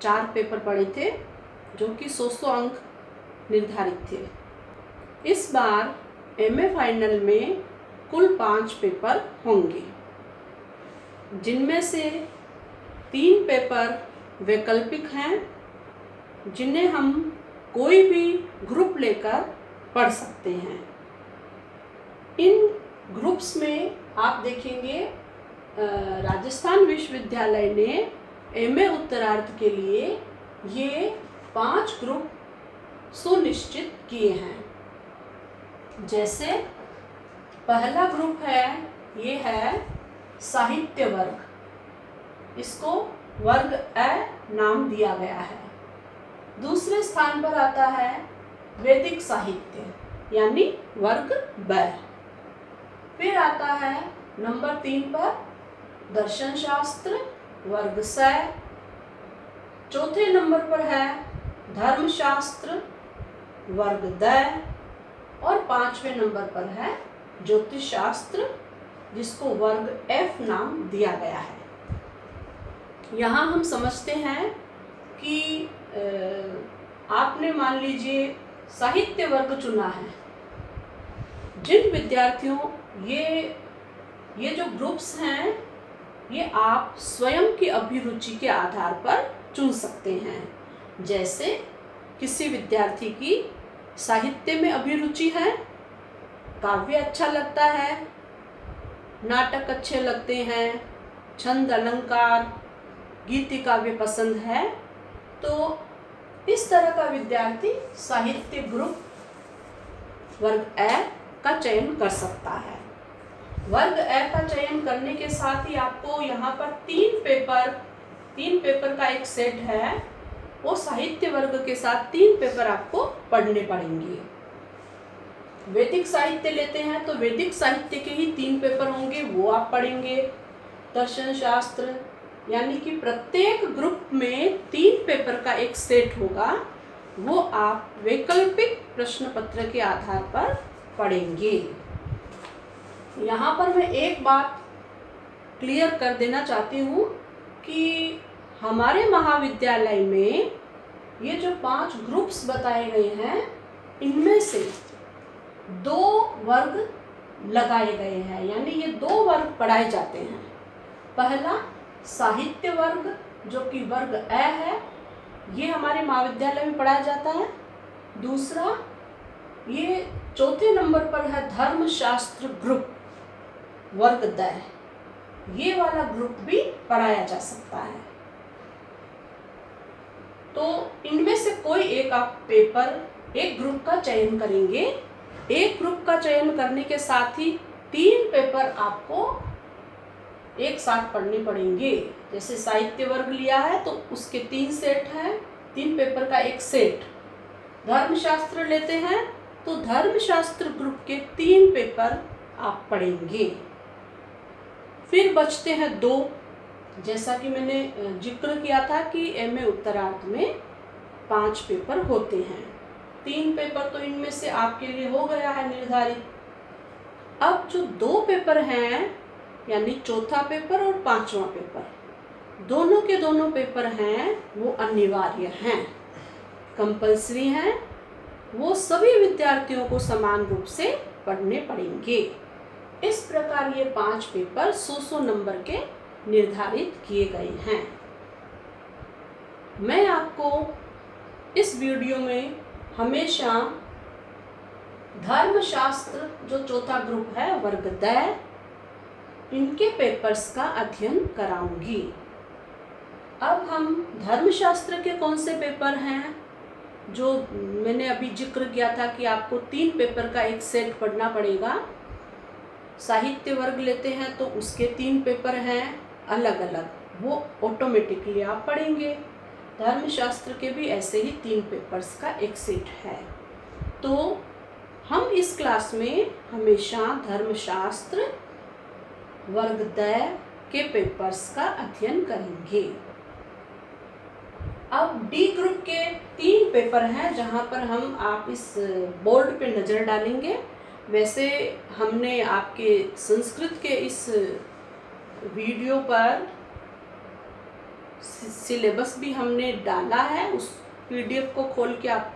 4 paper पढ़े थे जो कि 100 अंक निर्धारित थे। इस बार एमए फाइनल में कुल 5 पेपर होंगे, जिनमें से 3 पेपर वैकल्पिक हैं, जिन्हें हम कोई भी ग्रुप लेकर पढ़ सकते हैं। इन ग्रुप्स में आप देखेंगे राजस्थान विश्वविद्यालय ने एमए उत्तरार्ध के लिए ये 5 ग्रुप सुनिश्चित किए हैं। जैसे पहला ग्रुप है, ये है साहित्य वर्ग, इसको वर्ग ए नाम दिया गया है। दूसरे स्थान पर आता है वैदिक साहित्य यानी वर्ग ब। फिर आता है नंबर 3 पर दर्शन शास्त्र वर्ग स। चौथे नंबर पर है धर्मशास्त्र वर्ग द। और 5वें नंबर पर है ज्योतिष शास्त्र, जिसको वर्ग एफ नाम दिया गया है। यहाँ हम समझते हैं कि आपने मान लीजिए साहित्य वर्ग चुना है। जिन विद्यार्थियों ये जो ग्रुप्स हैं, ये आप स्वयं की अभिरुचि के आधार पर चुन सकते हैं। जैसे किसी विद्यार्थी की साहित्य में अभिरुचि है, काव्य अच्छा लगता है, नाटक अच्छे लगते हैं, छंद अलंकार, गीति काव्य पसंद है, तो इस तरह का विद्यार्थी साहित्य ग्रुप वर्ग ए का चयन कर सकता है। वर्ग ए का चयन करने के साथ ही आपको यहाँ पर 3 पेपर का एक सेट है, वो साहित्य वर्ग के साथ 3 पेपर आपको पढ़ने पड़ेंगे। वैदिक साहित्य लेते हैं तो वैदिक साहित्य के ही 3 पेपर होंगे, वो आप पढ़ेंगे। दर्शन शास्त्र यानी कि प्रत्येक ग्रुप में 3 पेपर का एक सेट होगा, वो आप वैकल्पिक प्रश्न पत्र के आधार पर पढ़ेंगे। यहाँ पर मैं एक बात क्लियर कर देना चाहती हूँ कि हमारे महाविद्यालय में ये जो 5 ग्रुप्स बताए गए हैं, इनमें से 2 वर्ग लगाए गए हैं, यानी ये 2 वर्ग पढ़ाए जाते हैं। पहला साहित्य वर्ग जो कि वर्ग ए है, ये हमारे महाविद्यालय में पढ़ाया जाता है। दूसरा ये चौथे नंबर पर है धर्मशास्त्र ग्रुप वर्ग द, ये वाला ग्रुप भी पढ़ाया जा सकता है। तो इनमें से कोई एक आप पेपर एक ग्रुप का चयन करेंगे। एक ग्रुप का चयन करने के साथ ही 3 पेपर आपको एक साथ पढ़ने पड़ेंगे। जैसे साहित्य वर्ग लिया है तो उसके 3 सेट हैं, 3 पेपर का एक सेट। धर्मशास्त्र लेते हैं तो धर्मशास्त्र ग्रुप के 3 पेपर आप पढ़ेंगे। फिर बचते हैं 2, जैसा कि मैंने जिक्र किया था कि एमए उत्तरार्ध में 5 पेपर होते हैं। 3 पेपर तो इनमें से आपके लिए हो गया है निर्धारित। अब जो 2 पेपर हैं, यानी चौथा पेपर और 5वां पेपर, दोनों के दोनों पेपर हैं वो अनिवार्य हैं, कंपल्सरी हैं। वो सभी विद्यार्थियों को समान रूप से पढ़ने पड़ेंगे। इस प्रकार ये 5 पेपर 100 नंबर के निर्धारित किए गए हैं। मैं आपको इस वीडियो में हमेशा धर्मशास्त्र जो चौथा ग्रुप है वर्ग द, इनके पेपर्स का अध्ययन कराऊंगी। अब हम धर्मशास्त्र के कौन से पेपर हैं, जो मैंने अभी जिक्र किया था कि आपको 3 पेपर का एक सेट पढ़ना पड़ेगा। साहित्य वर्ग लेते हैं तो उसके 3 पेपर हैं अलग अलग, वो ऑटोमेटिकली आप पढ़ेंगे। धर्मशास्त्र के भी ऐसे ही 3 पेपर्स का एक सेट है। तो हम इस क्लास में हमेशा धर्मशास्त्र वर्ग द के पेपर्स का अध्ययन करेंगे। अब डी ग्रुप के 3 पेपर हैं, जहां पर हम आप इस बोर्ड पे नज़र डालेंगे। वैसे हमने आपके संस्कृत के इस वीडियो पर सिलेबस भी हमने डाला है, उस पीडीएफ को खोल के आप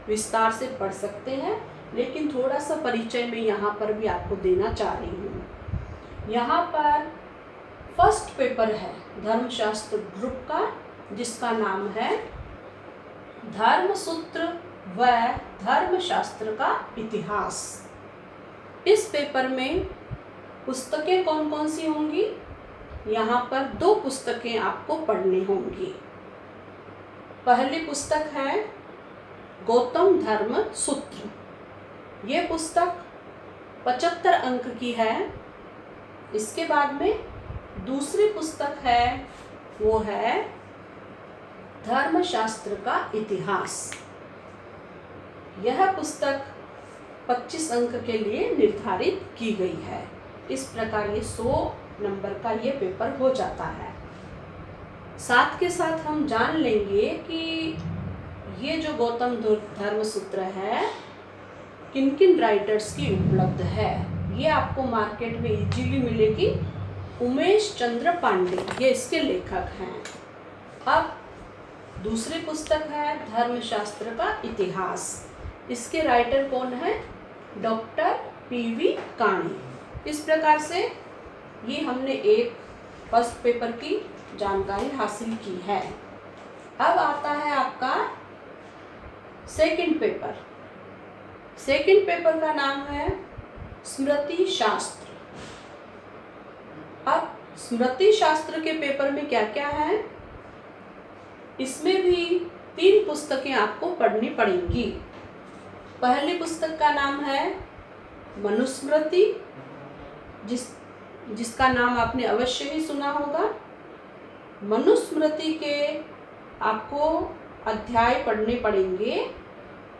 विस्तार से पढ़ सकते हैं, लेकिन थोड़ा सा परिचय मैं यहाँ पर भी आपको देना चाह रही हूँ। यहाँ पर फर्स्ट पेपर है धर्मशास्त्र ग्रुप का, जिसका नाम है धर्मसूत्र व धर्मशास्त्र का इतिहास। इस पेपर में पुस्तकें कौन कौन सी होंगी? यहाँ पर 2 पुस्तकें आपको पढ़नी होंगी। पहली पुस्तक है गौतम धर्म सूत्र। ये पुस्तक 75 अंक की है। इसके बाद में दूसरी पुस्तक है, वो है धर्मशास्त्र का इतिहास। यह पुस्तक 25 अंक के लिए निर्धारित की गई है। इस प्रकार ये 100 नंबर का ये पेपर हो जाता है। साथ के साथ हम जान लेंगे कि ये जो गौतम धर्म सूत्र है किन किन राइटर्स की उपलब्ध है। ये आपको मार्केट में इजीली मिलेगी। उमेश चंद्र पांडे ये इसके लेखक हैं। अब दूसरी पुस्तक है धर्मशास्त्र का इतिहास। इसके राइटर कौन है? Doctor PV Kane. इस प्रकार से ये हमने एक फर्स्ट पेपर की जानकारी हासिल की है। अब आता है आपका सेकंड पेपर। सेकंड पेपर का नाम है स्मृति शास्त्र। अब स्मृति शास्त्र के पेपर में क्या क्या है? इसमें भी 3 पुस्तकें आपको पढ़नी पड़ेंगी। पहली पुस्तक का नाम है मनुस्मृति, जिसका नाम आपने अवश्य ही सुना होगा। मनुस्मृति के आपको अध्याय पढ़ने पड़ेंगे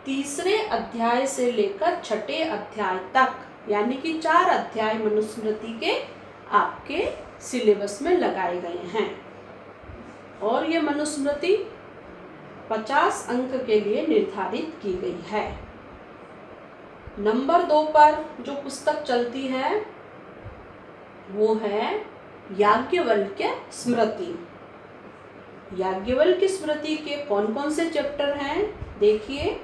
3रे अध्याय से लेकर 6ठे अध्याय तक, यानी कि 4 अध्याय मनुस्मृति के आपके सिलेबस में लगाए गए हैं। और ये मनुस्मृति 50 अंक के लिए निर्धारित की गई है। नंबर 2 पर जो पुस्तक चलती है वो है याज्ञवल्क्य स्मृति। याज्ञवल्क्य स्मृति के कौन कौन से चैप्टर हैं? देखिए,